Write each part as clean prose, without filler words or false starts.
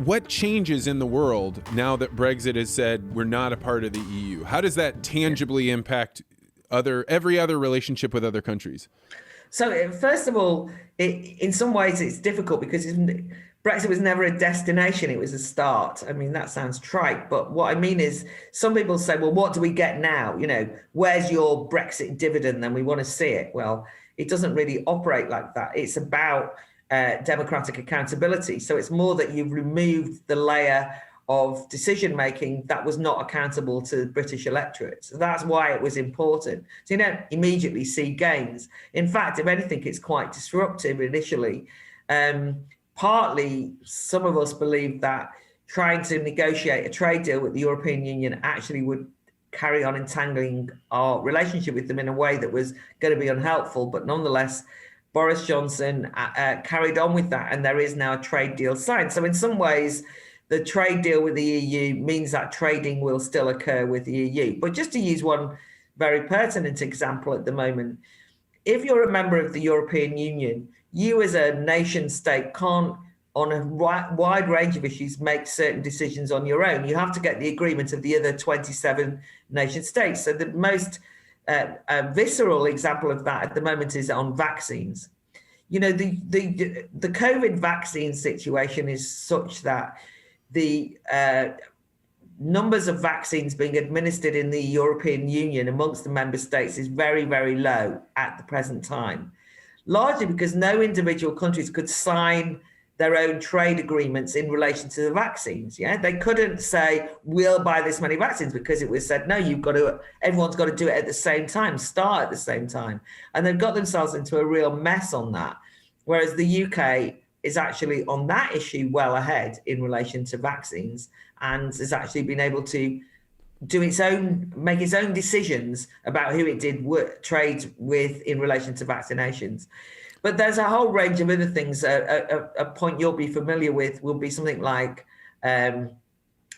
what changes in the world now that Brexit has said we're not a part of the EU? How does that tangibly impact every other relationship with other countries? So first of all, in some ways it's difficult because Brexit was never a destination, it was a start. I mean, that sounds trite, but what I mean is some people say, well, what do we get now? You know, where's your Brexit dividend? Then we want to see it. Well, it doesn't really operate like that. It's about democratic accountability. So it's more that you've removed the layer of decision making that was not accountable to the British electorate. So that's why it was important. So you don't immediately see gains. In fact, if anything, it's quite disruptive initially. Partly, some of us believe that trying to negotiate a trade deal with the European Union actually would carry on entangling our relationship with them in a way that was going to be unhelpful. But nonetheless, Boris Johnson carried on with that, and there is now a trade deal signed. So in some ways, the trade deal with the EU means that trading will still occur with the EU. But just to use one very pertinent example at the moment, if you're a member of the European Union, you as a nation state can't, on a wide range of issues, make certain decisions on your own. You have to get the agreement of the other 27 nation states. So the most visceral example of that at the moment is on vaccines. You know, the COVID vaccine situation is such that the numbers of vaccines being administered in the European Union amongst the member states is very, very low at the present time, largely because no individual countries could sign their own trade agreements in relation to the vaccines. Yeah, they couldn't say we'll buy this many vaccines because it was said, no, everyone's got to do it at the same time, start at the same time. And they've got themselves into a real mess on that. Whereas the UK is actually on that issue well ahead in relation to vaccines, and has actually been able to make its own decisions about who it did trade with in relation to vaccinations. But there's a whole range of other things. A point you'll be familiar with will be something like the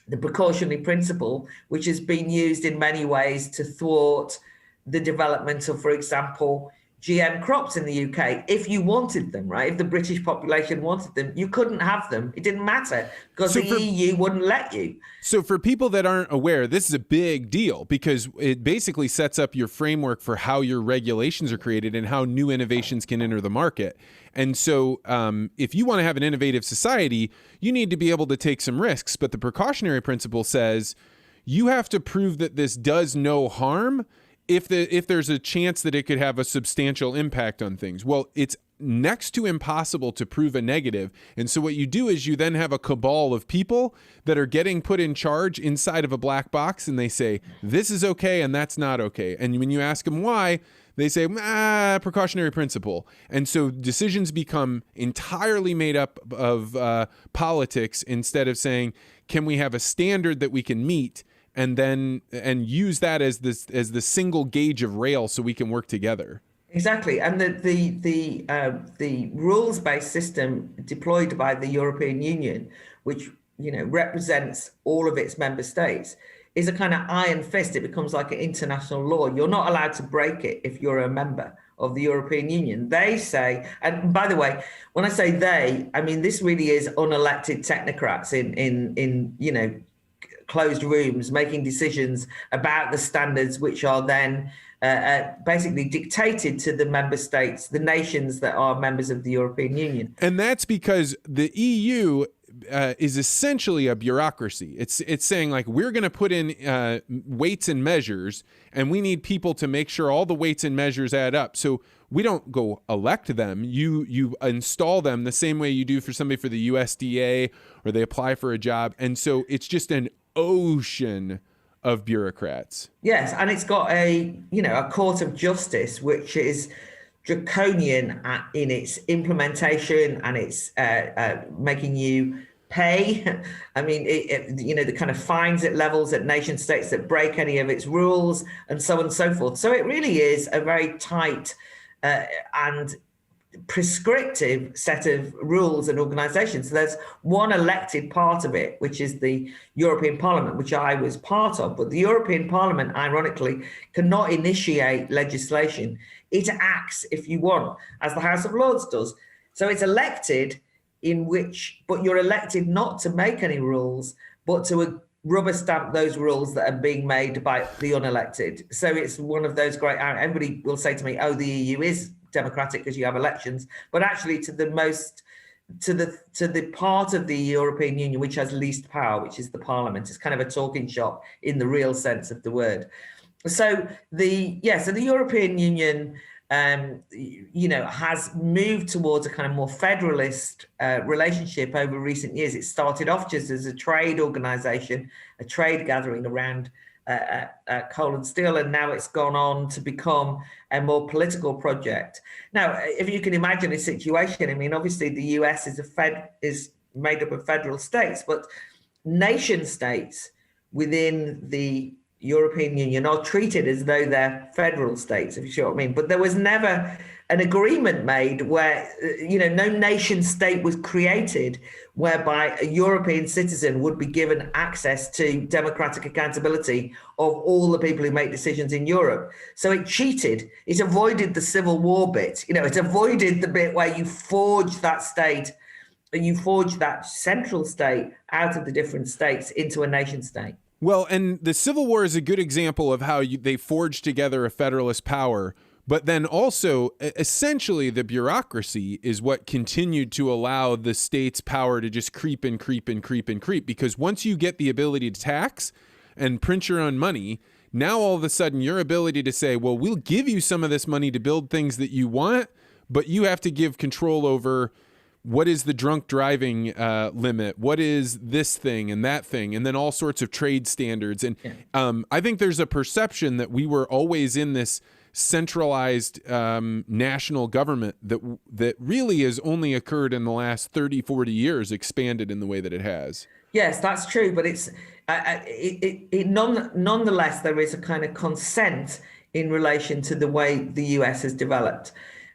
precautionary principle, which has been used in many ways to thwart the development of, for example, GM crops in the UK. If you wanted them, right? If the British population wanted them, you couldn't have them. It didn't matter because the EU wouldn't let you. So for people that aren't aware, this is a big deal because it basically sets up your framework for how your regulations are created and how new innovations can enter the market. And so if you want to have an innovative society, you need to be able to take some risks. But the precautionary principle says you have to prove that this does no harm if there's a chance that it could have a substantial impact on things. Well, it's next to impossible to prove a negative. And so what you do is you then have a cabal of people that are getting put in charge inside of a black box, and they say, this is okay and that's not okay. And when you ask them why, they say, precautionary principle. And so decisions become entirely made up of politics instead of saying, can we have a standard that we can meet? And use that as the single gauge of rail so we can work together. Exactly, and the rules-based system deployed by the European Union, which represents all of its member states, is a kind of iron fist. It becomes like an international law. You're not allowed to break it if you're a member of the European Union. They say, and by the way, when I say they, I mean this really is unelected technocrats in closed rooms making decisions about the standards which are then basically dictated to the member states, the nations that are members of the European Union. And that's because the EU is essentially a bureaucracy. It's saying like, we're going to put in weights and measures, and we need people to make sure all the weights and measures add up. So we don't go elect them. You install them the same way you do for somebody for the USDA, or they apply for a job. And so it's just an ocean of bureaucrats. Yes, and it's got a court of justice which is draconian in its implementation, and it's making you pay. I mean, the kind of fines it levels at nation states that break any of its rules, and so on and so forth. So it really is a very tight and prescriptive set of rules and organizations. So there's one elected part of it, which is the European Parliament, which I was part of. But the European Parliament, ironically, cannot initiate legislation. It acts, if you want, as the House of Lords does. So it's elected but you're elected not to make any rules, but to rubber stamp those rules that are being made by the unelected. So it's one of those great, everybody will say to me, oh, the EU is democratic because you have elections, but actually to the part of the European Union which has least power, which is the Parliament. It's kind of a talking shop in the real sense of the word. So the European Union, has moved towards a kind of more federalist relationship over recent years. It started off just as a trade organization, a trade gathering around coal and steel, and now it's gone on to become a more political project. Now, if you can imagine a situation, I mean, obviously the US is made up of federal states, but nation states within the European Union are treated as though they're federal states, if you see what I mean. But there was never an agreement made where, no nation state was created whereby a European citizen would be given access to democratic accountability of all the people who make decisions in Europe. So it cheated. It avoided the Civil War bit. It avoided the bit where you forge that state, you forge that central state out of the different states into a nation state. Well, and the Civil War is a good example of how they forged together a federalist power, but then also essentially the bureaucracy is what continued to allow the state's power to just creep and creep and creep and creep. Because once you get the ability to tax and print your own money, now all of a sudden your ability to say, well, we'll give you some of this money to build things that you want, but you have to give control over what is the drunk driving limit? What is this thing and that thing? And then all sorts of trade standards. And I think there's a perception that we were always in this centralized national government that really has only occurred in the last 30, 40 years, expanded in the way that it has. Yes, that's true. But it's nonetheless, there is a kind of consent in relation to the way the US has developed.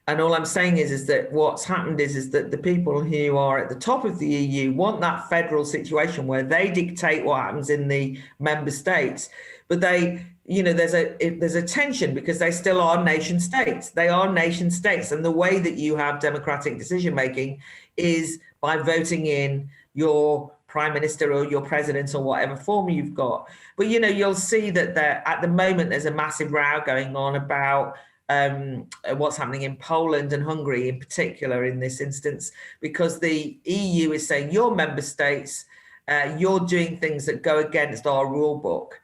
And all I'm saying is that what's happened is that the people who are at the top of the EU want that federal situation where they dictate what happens in the member states. But there's a tension because they still are nation states. They are nation states. And the way that you have democratic decision making is by voting in your prime minister or your president or whatever form you've got. But, you'll see that at the moment, there's a massive row going on about what's happening in Poland and Hungary in particular in this instance, because the EU is saying your member states, you're doing things that go against our rule book.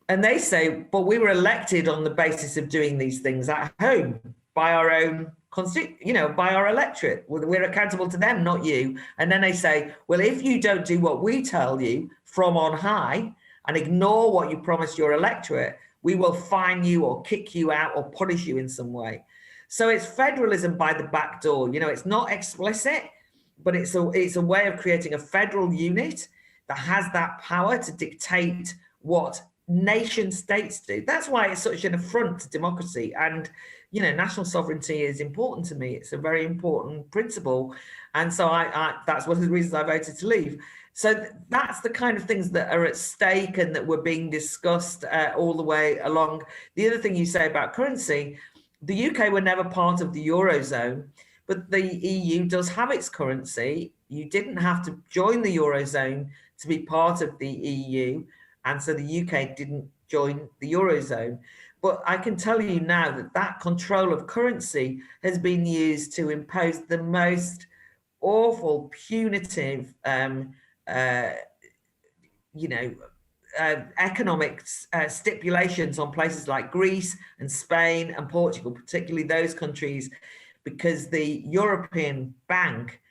And they say, but we were elected on the basis of doing these things at home by our own by our electorate. We're accountable to them, not you. And then they say, well, if you don't do what we tell you from on high and ignore what you promised your electorate, we will fine you or kick you out or punish you in some way. So it's federalism by the back door. It's not explicit, but it's a way of creating a federal unit that has that power to dictate what nation states do. That's why it's such an affront to democracy. And, national sovereignty is important to me. It's a very important principle. And so that's one of the reasons I voted to leave. So that's the kind of things that are at stake and that were being discussed all the way along. The other thing you say about currency, the UK were never part of the Eurozone, but the EU does have its currency. You didn't have to join the Eurozone to be part of the EU. And so the UK didn't join the Eurozone. But I can tell you now that control of currency has been used to impose the most awful, punitive economic stipulations on places like Greece and Spain and Portugal, particularly those countries, because the European Bank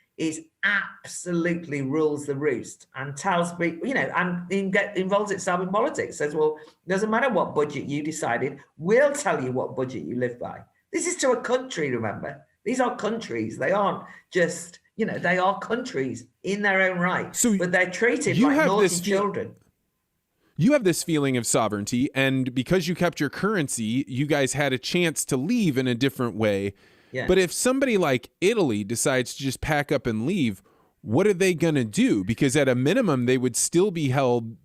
absolutely rules the roost and tells people, and involves itself in politics, says, well, it doesn't matter what budget you decided, we'll tell you what budget you live by. This is to a country, remember. These are countries. They aren't just, they are countries in their own right, but they're treated like naughty children. You have this feeling of sovereignty, and because you kept your currency, you guys had a chance to leave in a different way. Yeah. But if somebody like Italy decides to just pack up and leave, what are they going to do? Because at a minimum, they would still be held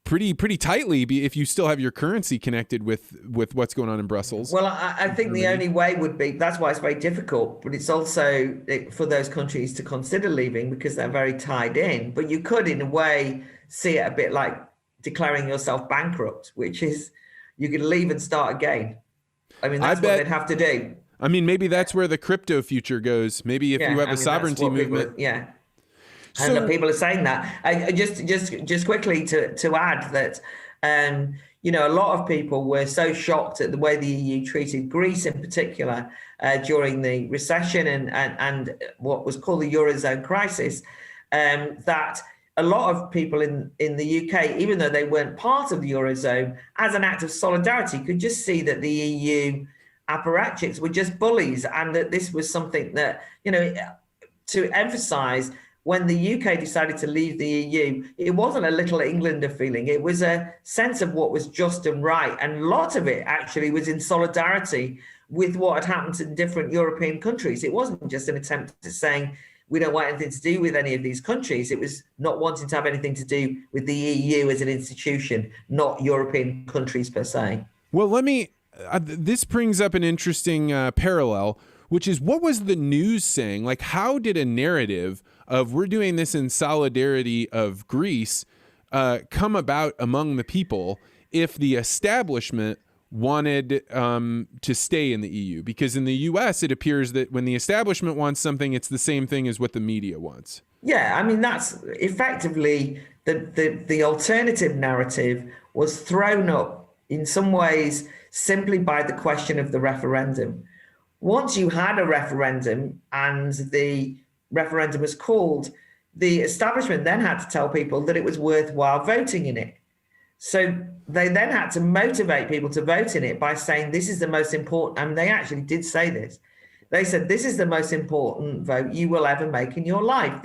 pretty tightly if you still have your currency connected with what's going on in Brussels. Well, I think the only way would be, that's why it's very difficult, but it's also for those countries to consider leaving because they're very tied in. But you could, in a way, see it a bit like declaring yourself bankrupt, which is you could leave and start again. I mean, that's what they'd have to do. I mean, maybe that's where the crypto future goes. Maybe if you have a sovereignty movement. And people are saying that. Just quickly to add that, a lot of people were so shocked at the way the EU treated Greece in particular during the recession and what was called the Eurozone crisis, that a lot of people in the UK, even though they weren't part of the Eurozone, as an act of solidarity, could just see that the EU apparatchiks were just bullies, and that this was something that, to emphasize, when the UK decided to leave the EU, it wasn't a little Englander feeling. It was a sense of what was just and right. And a lot of it actually was in solidarity with what had happened in different European countries. It wasn't just an attempt at saying, we don't want anything to do with any of these countries. It was not wanting to have anything to do with the EU as an institution, not European countries per se. Well, this brings up an interesting parallel, which is, what was the news saying? Like, how did a narrative of we're doing this in solidarity of Greece come about among the people if the establishment wanted to stay in the EU? Because in the US, it appears that when the establishment wants something, it's the same thing as what the media wants. Yeah, I mean, that's effectively the alternative narrative was thrown up in some ways simply by the question of the referendum. Once you had a referendum and the referendum was called, the establishment then had to tell people that it was worthwhile voting in it. So they then had to motivate people to vote in it by saying, this is the most important, and they actually did say this. They said, this is the most important vote you will ever make in your life.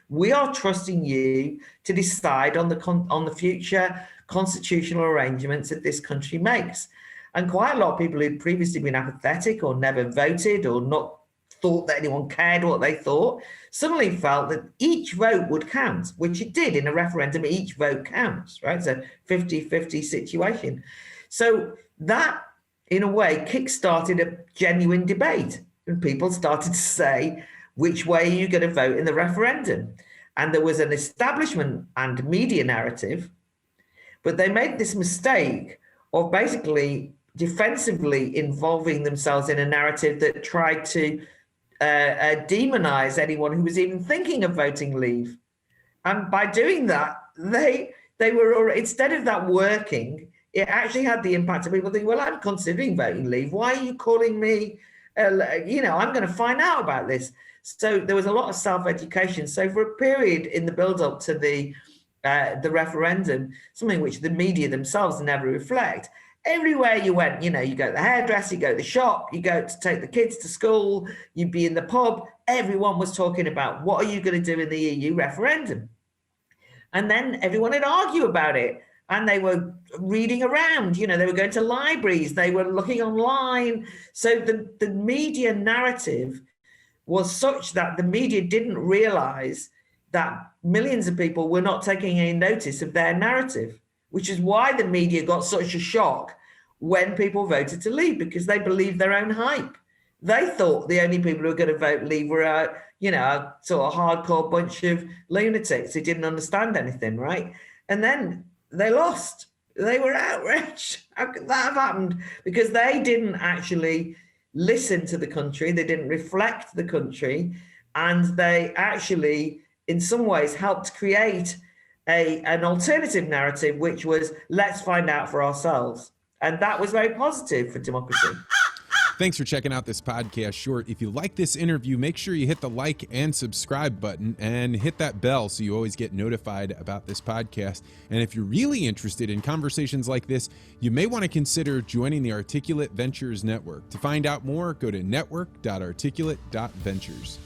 We are trusting you to decide on the future constitutional arrangements that this country makes. And quite a lot of people who'd previously been apathetic or never voted or not thought that anyone cared what they thought, suddenly felt that each vote would count, which it did in a referendum. Each vote counts, right? It's a 50-50 situation. So that, in a way, kick-started a genuine debate. And people started to say, which way are you going to vote in the referendum? And there was an establishment and media narrative, but they made this mistake of basically defensively involving themselves in a narrative that tried to demonize anyone who was even thinking of voting leave. And by doing that, they were, instead of that working, it actually had the impact of people thinking, well, I'm considering voting leave. Why are you calling me? I'm going to find out about this. So there was a lot of self-education. So for a period in the build-up to the referendum, something which the media themselves never reflect, everywhere you went, you go to the hairdresser, you go to the shop, you go to take the kids to school, you'd be in the pub, everyone was talking about, what are you going to do in the EU referendum? And then everyone would argue about it. And they were reading around, they were going to libraries, they were looking online. So the media narrative was such that the media didn't realize that millions of people were not taking any notice of their narrative, which is why the media got such a shock when people voted to leave, because they believed their own hype. They thought the only people who were going to vote leave were a sort of hardcore bunch of lunatics who didn't understand anything, right? And then they lost. They were outraged. How could that have happened? Because they didn't actually listen to the country. They didn't reflect the country. And they actually, in some ways, helped create an alternative narrative, which was, let's find out for ourselves. And that was very positive for democracy. Thanks for checking out this podcast short. If you like this interview, make sure you hit the like and subscribe button and hit that bell so you always get notified about this podcast. And if you're really interested in conversations like this, you may want to consider joining the Articulate Ventures Network. To find out more, go to network.articulate.ventures.